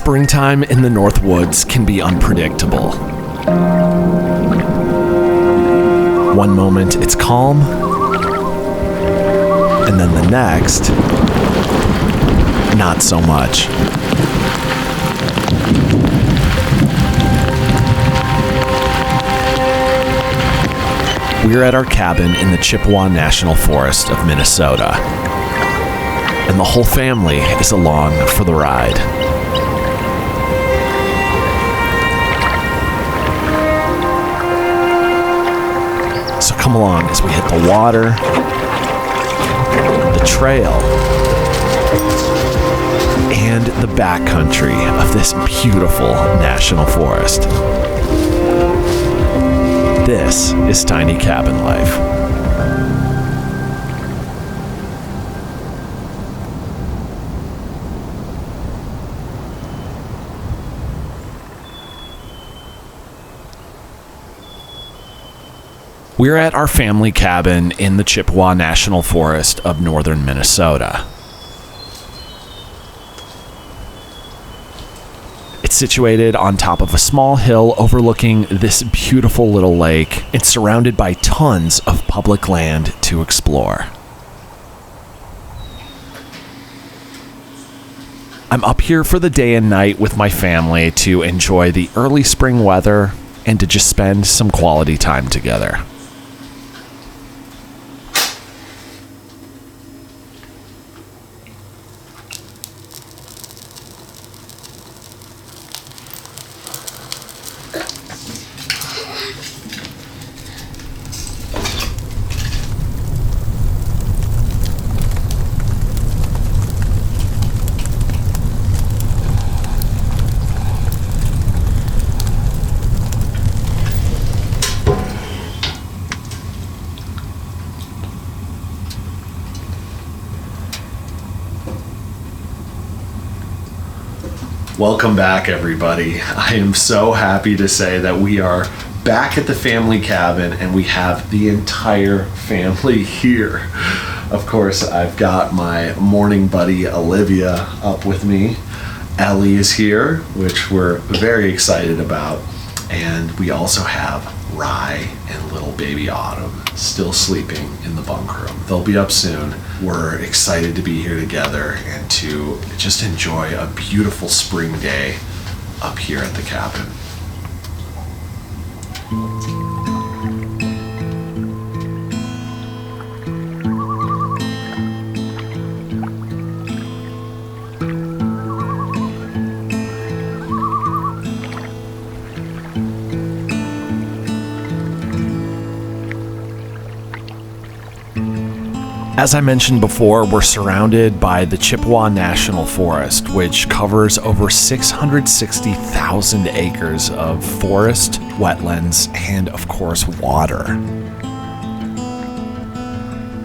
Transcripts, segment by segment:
Springtime in the Northwoods can be unpredictable. One moment it's calm, and then the next, not so much. We're at our cabin in the Chippewa National Forest of Minnesota, and the whole family is along for the ride. So come along as we hit the water, the trail, and the backcountry of this beautiful national forest. This is Tiny Cabin Life. We're at our family cabin in the Chippewa National Forest of northern Minnesota. It's situated on top of a small hill overlooking this beautiful little lake and surrounded by tons of public land to explore. I'm up here for the day and night with my family to enjoy the early spring weather and to just spend some quality time together. Welcome back, everybody. I am so happy to say that we are back at the family cabin and we have the entire family here. Of course, I've got my morning buddy Olivia up with me. Ellie is here, which we're very excited about. And we also have Rye and little baby Autumn still sleeping in the bunk room. They'll be up soon. We're excited to be here together and to just enjoy a beautiful spring day up here at the cabin. As I mentioned before, we're surrounded by the Chippewa National Forest, which covers over 660,000 acres of forest, wetlands, and of course, water.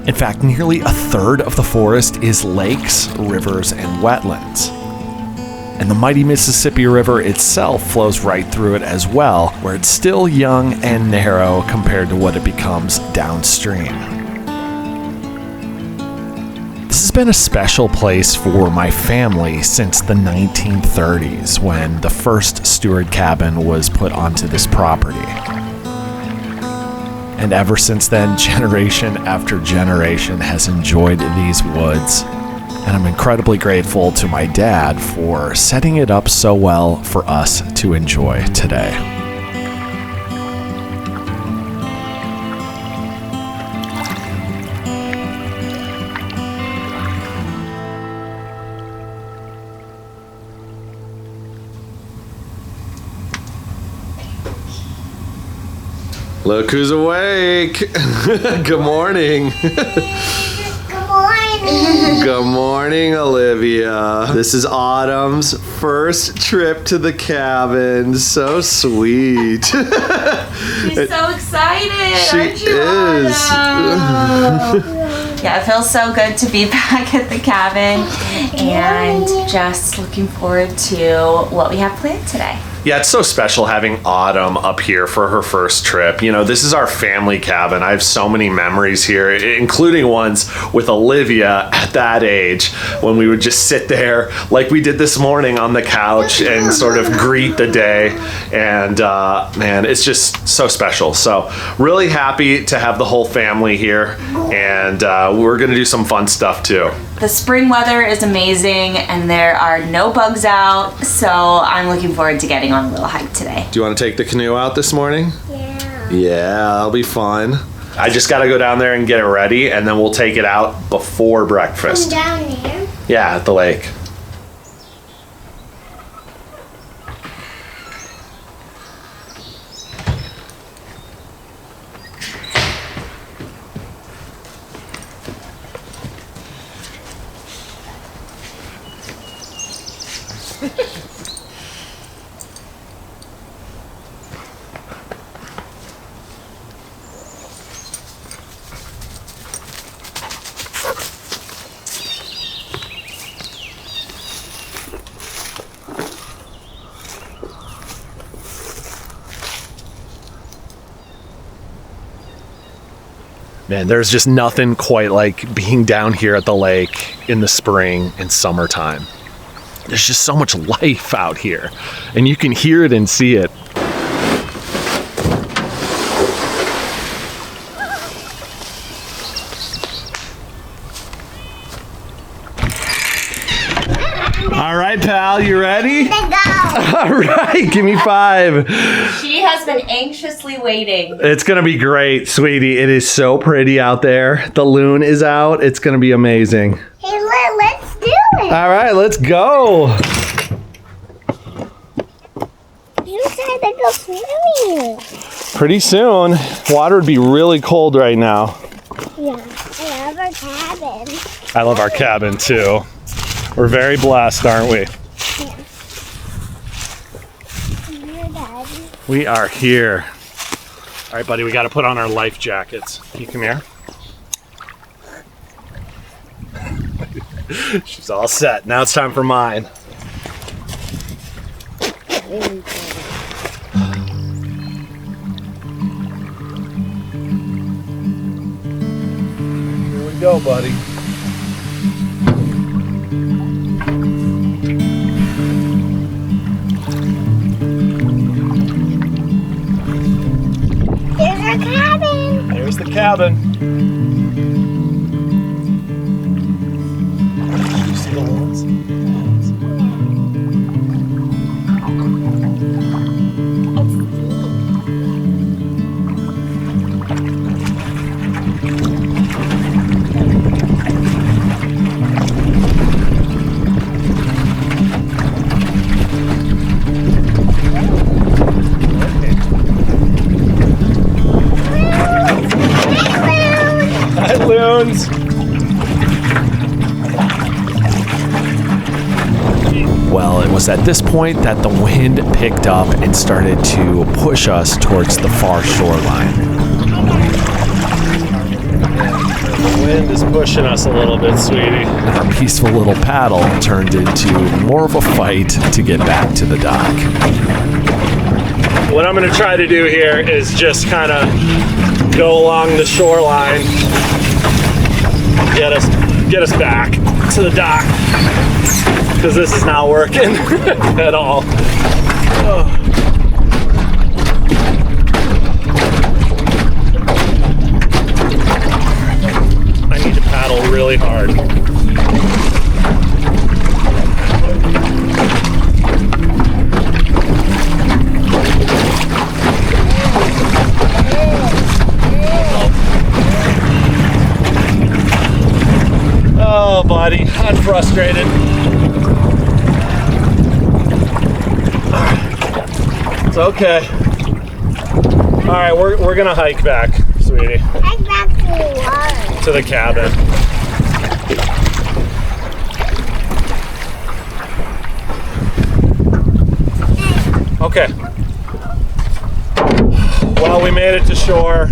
In fact, nearly a third of the forest is lakes, rivers, and wetlands. And the mighty Mississippi River itself flows right through it as well, where it's still young and narrow compared to what it becomes downstream. This has been a special place for my family since the 1930s when the first Stewart cabin was put onto this property. And ever since then, generation after generation has enjoyed these woods. And I'm incredibly grateful to my dad for setting it up so well for us to enjoy today. Look who's awake. Good morning. Good morning. Good morning, Olivia. This is Autumn's first trip to the cabin. So sweet. She's so excited. She aren't you, is. Autumn? Yeah, it feels so good to be back at the cabin and just looking forward to what we have planned today. Yeah, it's so special having Autumn up here for her first trip. You know, this is our family cabin. I have so many memories here, including ones with Olivia at that age when we would just sit there like we did this morning on the couch and sort of greet the day. And man, it's just so special. So really happy to have the whole family here, and we're gonna do some fun stuff too. The spring weather is amazing and there are no bugs out, so I'm looking forward to getting on a little hike today. Do you want to take the canoe out this morning? Yeah. Yeah, that'll be fun. I just got to go down there and get it ready, and then we'll take it out before breakfast. Down there? Yeah, at the lake. Man, there's just nothing quite like being down here at the lake in the spring and summertime. There's just so much life out here, and you can hear it and see it. All right, pal, you ready? Let's go. All right, give me 5. She has been anxiously waiting. It's gonna be great, sweetie. It is so pretty out there. The loon is out. It's gonna be amazing. Hey, let's do it. All right, let's go. You said to go swimming. Pretty soon, water would be really cold right now. Yeah, I love our cabin. I love our cabin too. We're very blessed, aren't we? Here, Daddy. We are here. All right, buddy, we got to put on our life jackets. Can you come here? She's all set. Now it's time for mine. Here we go, buddy. There's our cabin. There's the cabin. You see the walls? Hi, loons. Well, it was at this point that the wind picked up and started to push us towards the far shoreline. The wind is pushing us a little bit, sweetie. Our peaceful little paddle turned into more of a fight to get back to the dock. What I'm going to try to do here is just kind of go along the shoreline, get us back to the dock, because this is not working at all. I need to paddle really hard. Oh, buddy, I'm frustrated. It's okay. All right, we're gonna hike back, sweetie. Hike back to the water. To the cabin. Okay. Well, we made it to shore.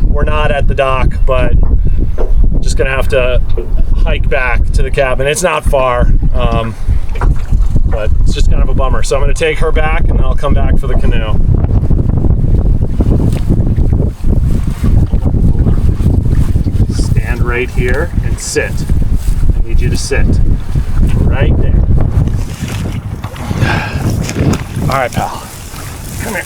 We're not at the dock, but just gonna have to hike back to the cabin. It's not far. but it's just kind of a bummer. So I'm gonna take her back and then I'll come back for the canoe. Stand right here and sit. I need you to sit right there. All right, pal. Come here.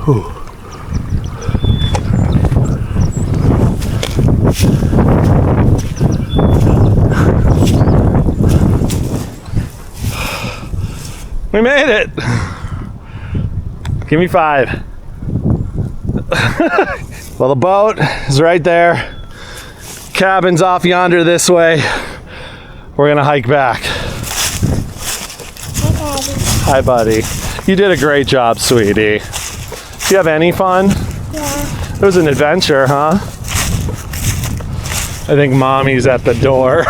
Whew. We made it. Give me 5. Well, the boat is right there. Cabin's off yonder this way. We're gonna hike back. Hi, buddy. You did a great job, sweetie. Do you have any fun? Yeah. It was an adventure, huh? I think mommy's at the door,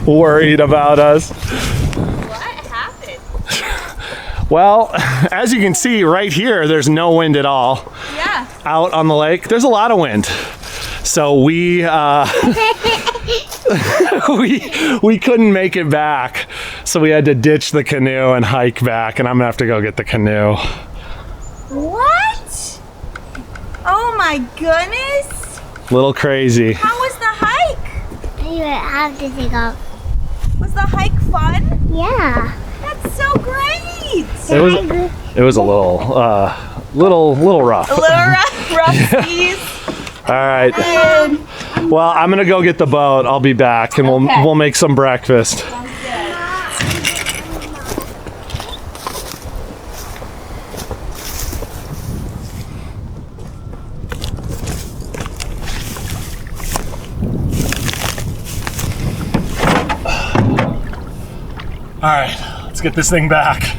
worried about us. What happened? Well, as you can see right here, there's no wind at all. Yeah. Out on the lake, there's a lot of wind. So we we couldn't make it back. So we had to ditch the canoe and hike back, and I'm gonna have to go get the canoe. What? Oh my goodness. Little crazy. How was the hike? You have to take off. Was the hike fun? Yeah. That's so great. It was a little rough. A little rough skis. All right. Well, I'm gonna go get the boat. I'll be back, and we'll make some breakfast. All right, let's get this thing back.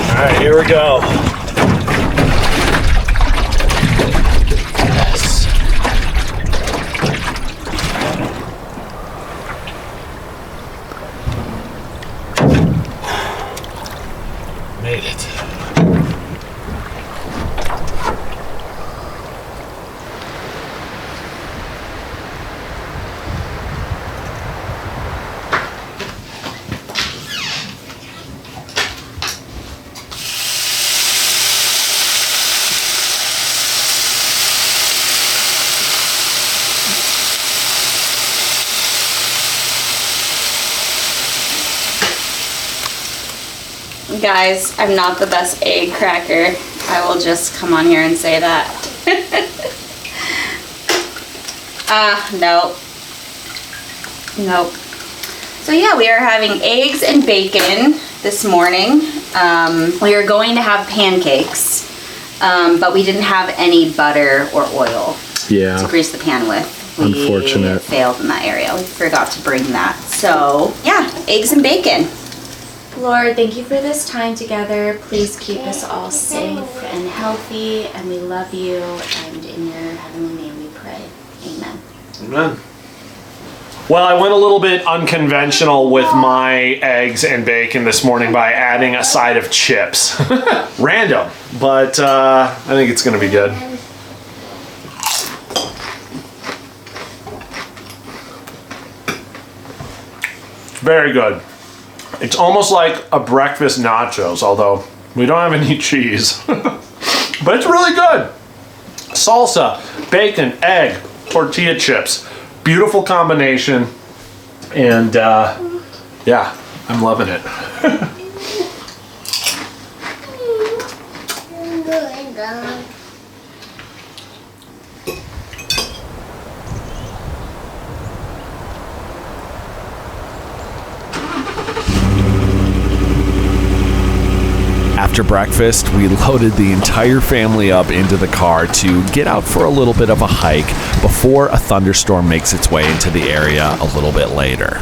All right, here we go. Yes. Made it. Guys, I'm not the best egg cracker. I will just come on here and say that. Nope. Nope. So yeah, we are having eggs and bacon this morning. We are going to have pancakes, but we didn't have any butter or oil to grease the pan with. Unfortunate. We failed in that area. We forgot to bring that. So yeah, eggs and bacon. Lord, thank you for this time together. Please keep us all safe and healthy, and we love you, and in your heavenly name we pray. Amen. Amen. Well, I went a little bit unconventional with my eggs and bacon this morning by adding a side of chips. Random, but I think it's gonna be good. Very good. It's almost like a breakfast nachos, although we don't have any cheese. But it's really good. Salsa, bacon, egg, tortilla chips. Beautiful combination. And yeah, I'm loving it. After breakfast, we loaded the entire family up into the car to get out for a little bit of a hike before a thunderstorm makes its way into the area a little bit later.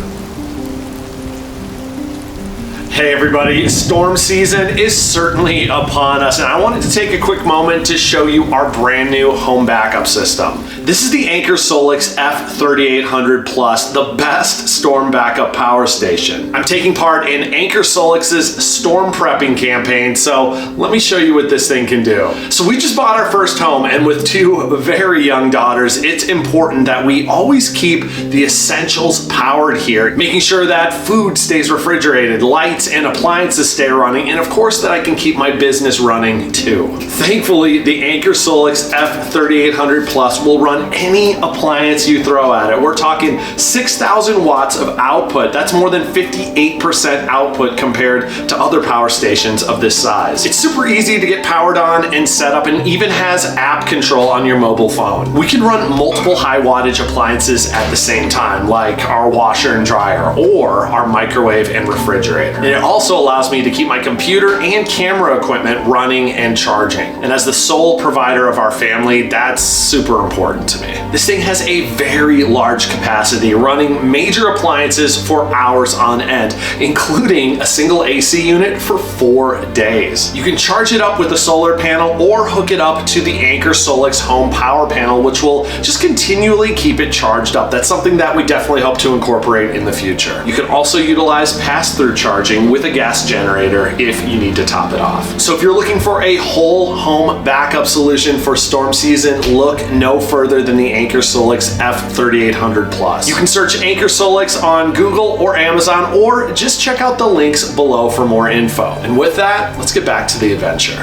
Hey everybody, storm season is certainly upon us, and I wanted to take a quick moment to show you our brand new home backup system. This is the Anker Solix F3800 Plus, the best storm backup power station. I'm taking part in Anker Solix's storm prepping campaign, so let me show you what this thing can do. So we just bought our first home, and with two very young daughters, it's important that we always keep the essentials powered here, making sure that food stays refrigerated, lights and appliances stay running, and of course that I can keep my business running too. Thankfully, the Anker Solix F3800 Plus will run any appliance you throw at it. We're talking 6,000 watts of output. That's more than 58% output compared to other power stations of this size. It's super easy to get powered on and set up, and even has app control on your mobile phone. We can run multiple high wattage appliances at the same time, like our washer and dryer or our microwave and refrigerator. And it also allows me to keep my computer and camera equipment running and charging. And as the sole provider of our family, that's super important to me. This thing has a very large capacity, running major appliances for hours on end, including a single AC unit for 4 days. You can charge it up with a solar panel or hook it up to the Anker Solix home power panel, which will just continually keep it charged up. That's something that we definitely hope to incorporate in the future. You can also utilize pass-through charging with a gas generator if you need to top it off. So if you're looking for a whole home backup solution for storm season, look no further than the Anker Solix F3800 Plus. You can search Anker Solix on Google or Amazon, or just check out the links below for more info. And with that, let's get back to the adventure.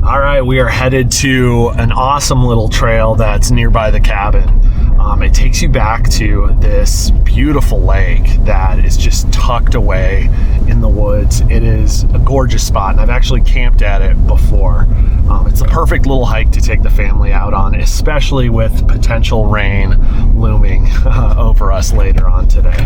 All right, we are headed to an awesome little trail that's nearby the cabin. It takes you back to this beautiful lake that is just tucked away in the woods. It is a gorgeous spot, and I've actually camped at it before. It's the perfect little hike to take the family out on, especially with potential rain looming over us later on today.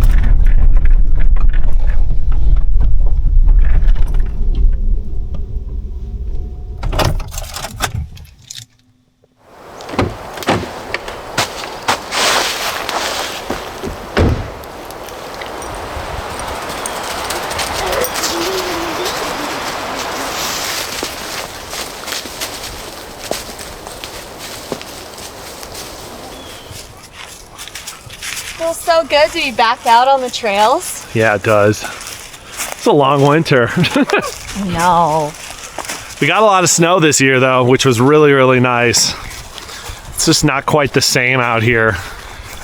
Feels so good to be back out on the trails. Yeah, it does. It's a long winter. No. We got a lot of snow this year though, which was really, really nice. It's just not quite the same out here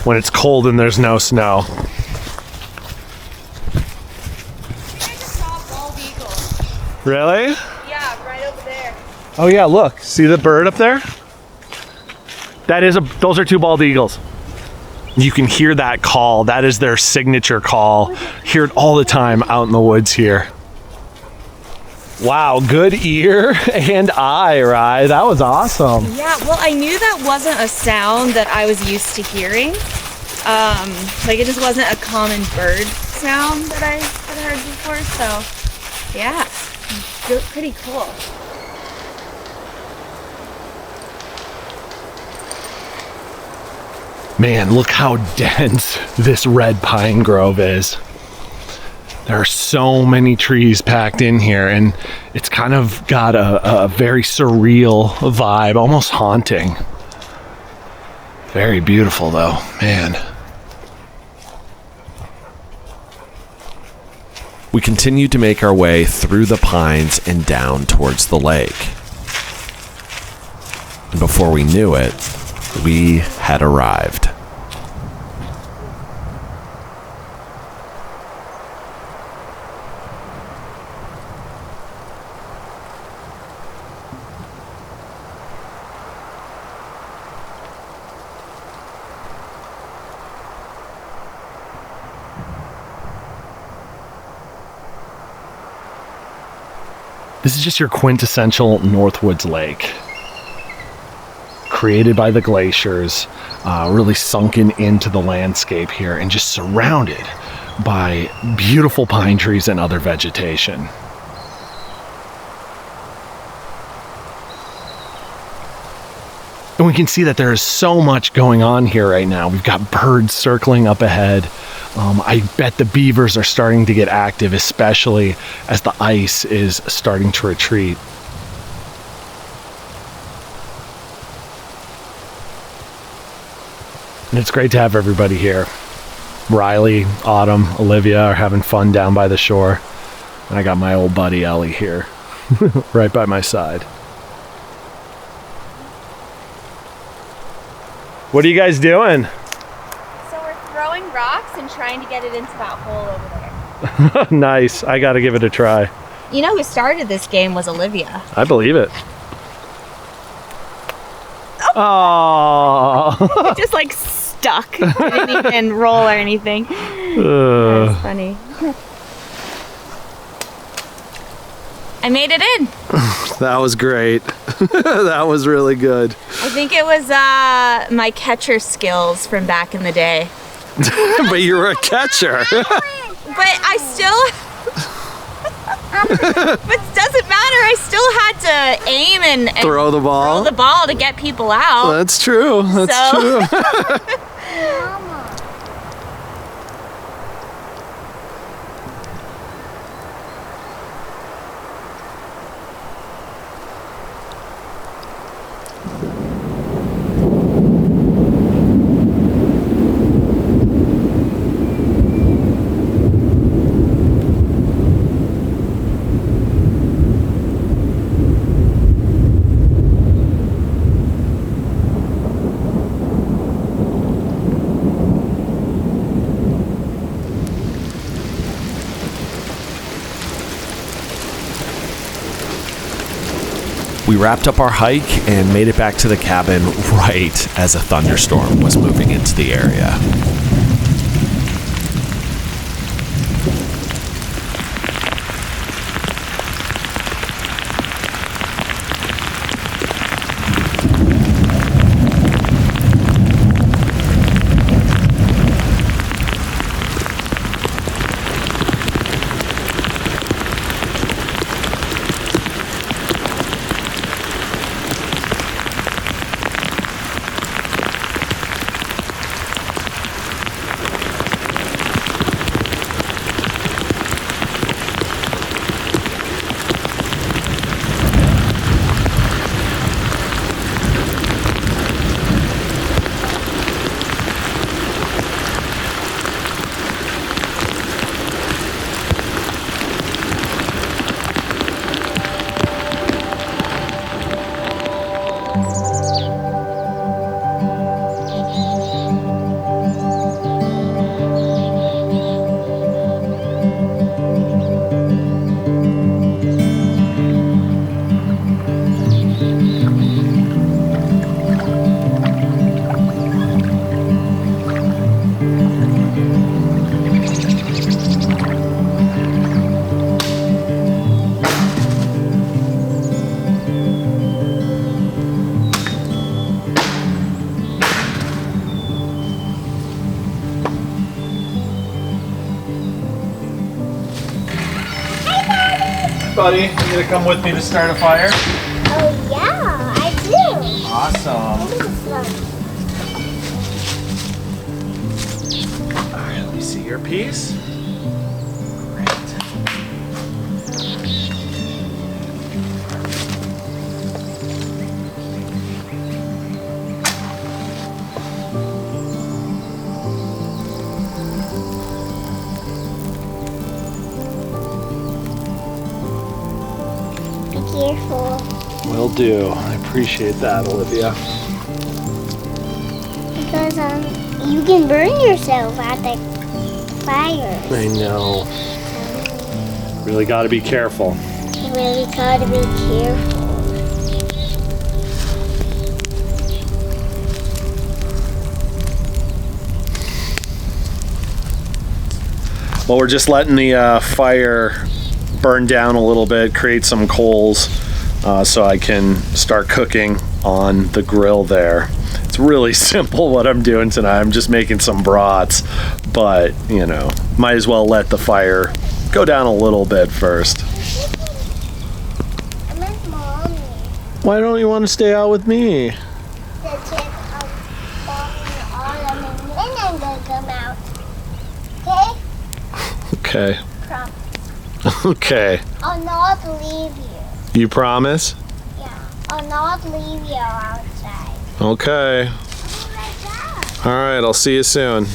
when it's cold and there's no snow. I just saw a bald eagle. Really? Yeah, right over there. Oh yeah, look. See the bird up there? Those are two bald eagles. You can hear that call. That is their signature call. Hear it all the time out in the woods here. Wow, good ear and eye, Rye. That was awesome. Yeah, well, I knew that wasn't a sound that I was used to hearing. Like it just wasn't a common bird sound that I had heard before. So, yeah, pretty cool. Man, look how dense this red pine grove is. There are so many trees packed in here, and it's kind of got a very surreal vibe, almost haunting. Very beautiful though, man. We continued to make our way through the pines and down towards the lake. And before we knew it, we had arrived. This is just your quintessential Northwoods lake. Created by the glaciers, really sunken into the landscape here and just surrounded by beautiful pine trees and other vegetation. And we can see that there is so much going on here right now. We've got birds circling up ahead. I bet the beavers are starting to get active, especially as the ice is starting to retreat. And it's great to have everybody here. Riley, Autumn, Olivia are having fun down by the shore. And I got my old buddy Ellie here, right by my side. What are you guys doing? So we're throwing rocks and trying to get it into that hole over there. Nice. I gotta give it a try. You know who started this game was Olivia. I believe it. Oh. It just like stuck. It didn't even roll or anything. That's funny. I made it in. That was great. That was really good. I think it was my catcher skills from back in the day. But you were a catcher. But I still... But it doesn't matter. I still had to aim and Throw the ball. throw the ball to get people out. That's true. That's true. We wrapped up our hike and made it back to the cabin right as a thunderstorm was moving into the area. Buddy, you gonna come with me to start a fire? Oh yeah, I do. Awesome. Look at this one. All right, let me see your piece. Great. Careful. Will do. I appreciate that, Olivia. Because you can burn yourself at the fire. I know. Really got to be careful. You really gotta be careful. Well, we're just letting the fire burn down a little bit, create some coals, so I can start cooking on the grill there. It's really simple what I'm doing tonight. I'm just making some brats, but you know, might as well let the fire go down a little bit first. I miss Mommy. Why don't you want to stay out with me? Because Okay. Promise. Okay. I'll not leave you. You promise? Yeah. I'll not leave you outside. Okay. Oh my God. All right, I'll see you soon.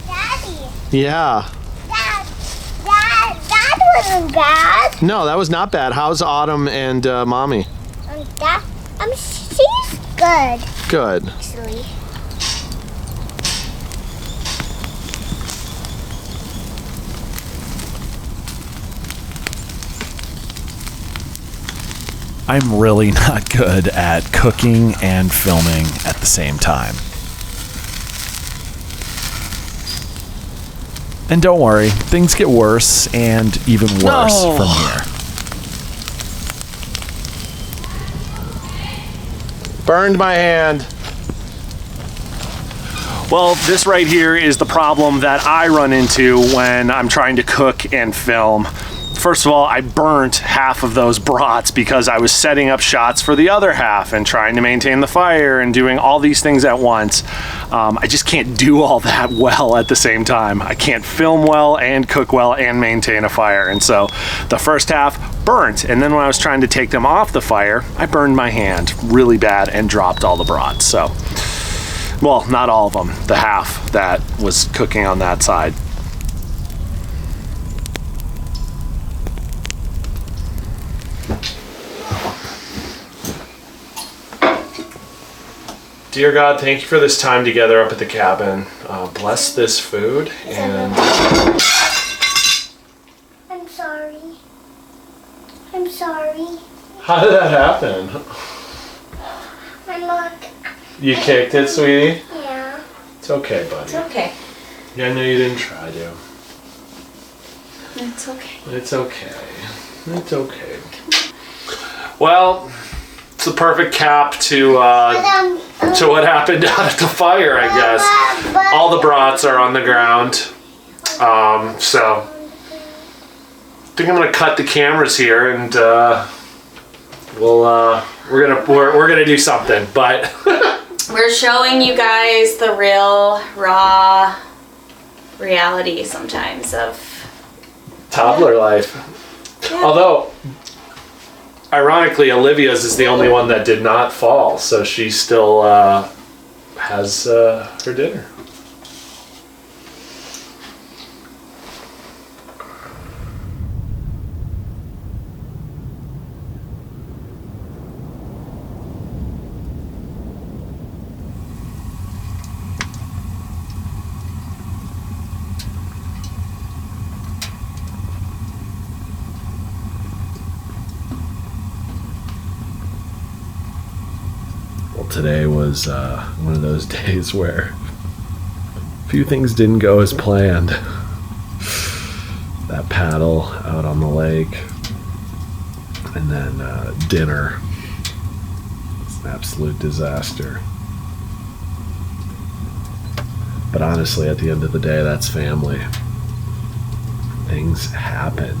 Daddy. Yeah. That wasn't bad. No, that was not bad. How's Autumn and Mommy? She's good, Good. actually. I'm really not good at cooking and filming at the same time. And don't worry, things get worse and even worse from here. Burned my hand. Well, this right here is the problem that I run into when I'm trying to cook and film. First of all, I burnt half of those brats because I was setting up shots for the other half and trying to maintain the fire and doing all these things at once. I just can't do all that well at the same time. I can't film well and cook well and maintain a fire. And so the first half burnt. And then when I was trying to take them off the fire, I burned my hand really bad and dropped all the brats. So, well, not all of them, the half that was cooking on that side. Dear God, thank you for this time together up at the cabin. Bless this food and... I'm sorry. I'm sorry. How did that happen? I'm not. You kicked it, sweetie? Yeah. It's okay, buddy. It's okay. Yeah, I know you didn't try to. It's okay. It's okay. It's okay. Well, it's the perfect cap to what happened out at the fire, I guess. All the brats are on the ground. So I think I'm gonna cut the cameras here and we're gonna do something, but We're showing you guys the real, raw reality sometimes of toddler life. Yeah. Although, ironically, Olivia's is the only one that did not fall, so she still has her dinner. Today was one of those days where a few things didn't go as planned. That paddle out on the lake, and then dinner. It's an absolute disaster. But honestly, at the end of the day, that's family. Things happen.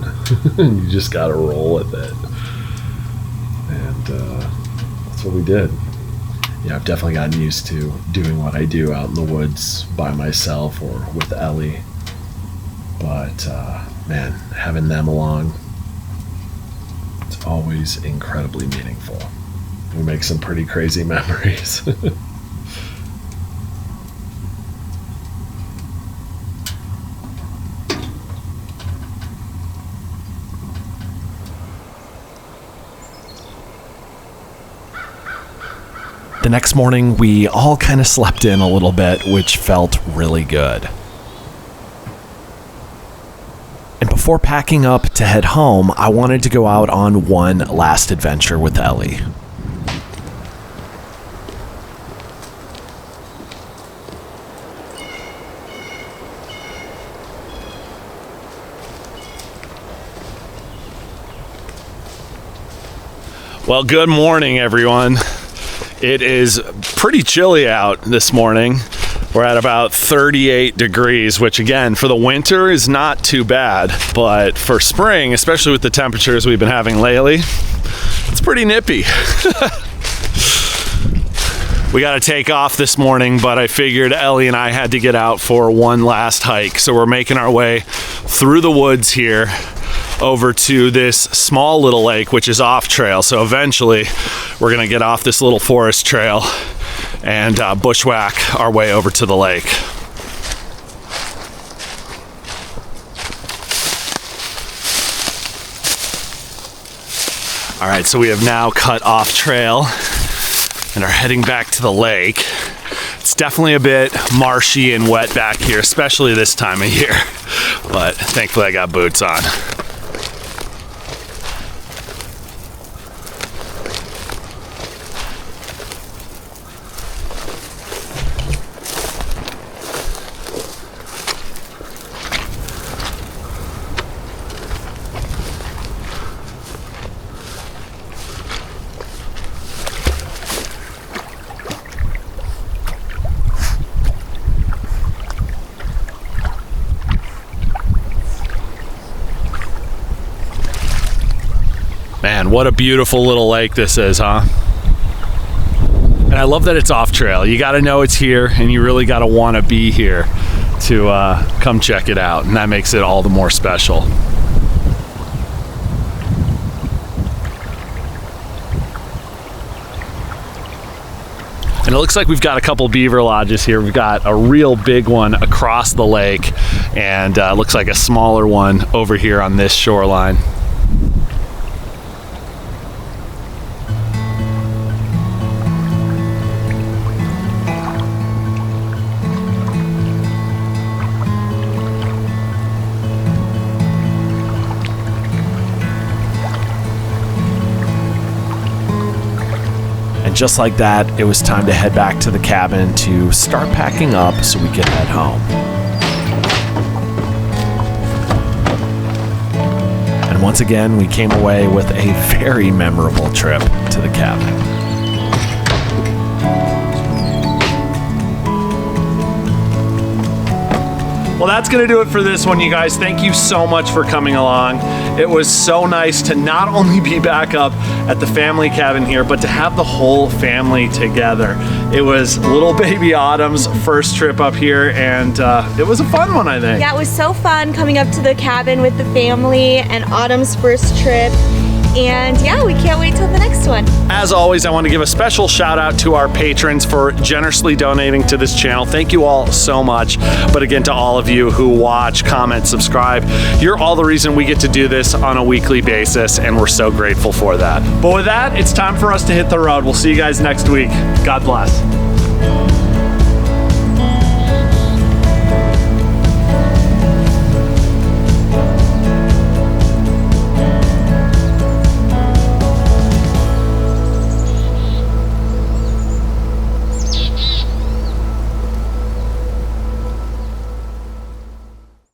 You just gotta roll with it. And that's what we did. Yeah, I've definitely gotten used to doing what I do out in the woods by myself or with Ellie. But, man, having them along, it's always incredibly meaningful. We make some pretty crazy memories. The next morning, we all kind of slept in a little bit, which felt really good. And before packing up to head home, I wanted to go out on one last adventure with Ellie. Well, good morning, everyone. It is pretty chilly out this morning. We're at about 38 degrees, which again, for the winter is not too bad. But for spring, especially with the temperatures we've been having lately, it's pretty nippy. We got to take off this morning, but I figured Ellie and I had to get out for one last hike. So we're making our way through the woods here over to this small little lake, which is off trail. So eventually we're going to get off this little forest trail and bushwhack our way over to the lake. All right, so we have now cut off trail and are heading back to the lake. It's definitely a bit marshy and wet back here, especially this time of year, but thankfully I got boots on. Man, what a beautiful little lake this is, huh? And I love that it's off trail. You got to know it's here, and you really got to want to be here to come check it out, and that makes it all the more special. And it looks like we've got a couple beaver lodges here. We've got a real big one across the lake, and looks like a smaller one over here on this shoreline. Just like that, it was time to head back to the cabin to start packing up so we could head home. And once again, we came away with a very memorable trip to the cabin. Well, that's going to do it for this one, you guys. Thank you so much for coming along. It was so nice to not only be back up at the family cabin here, but to have the whole family together. It was little baby Autumn's first trip up here, and it was a fun one, I think. Yeah, it was so fun coming up to the cabin with the family and Autumn's first trip. And yeah, we can't wait till the next one. As always, I want to give a special shout out to our patrons for generously donating to this channel. Thank you all so much. But again, to all of you who watch, comment, subscribe, you're all the reason we get to do this on a weekly basis, and we're so grateful for that. But with that, it's time for us to hit the road. We'll see you guys next week. God bless.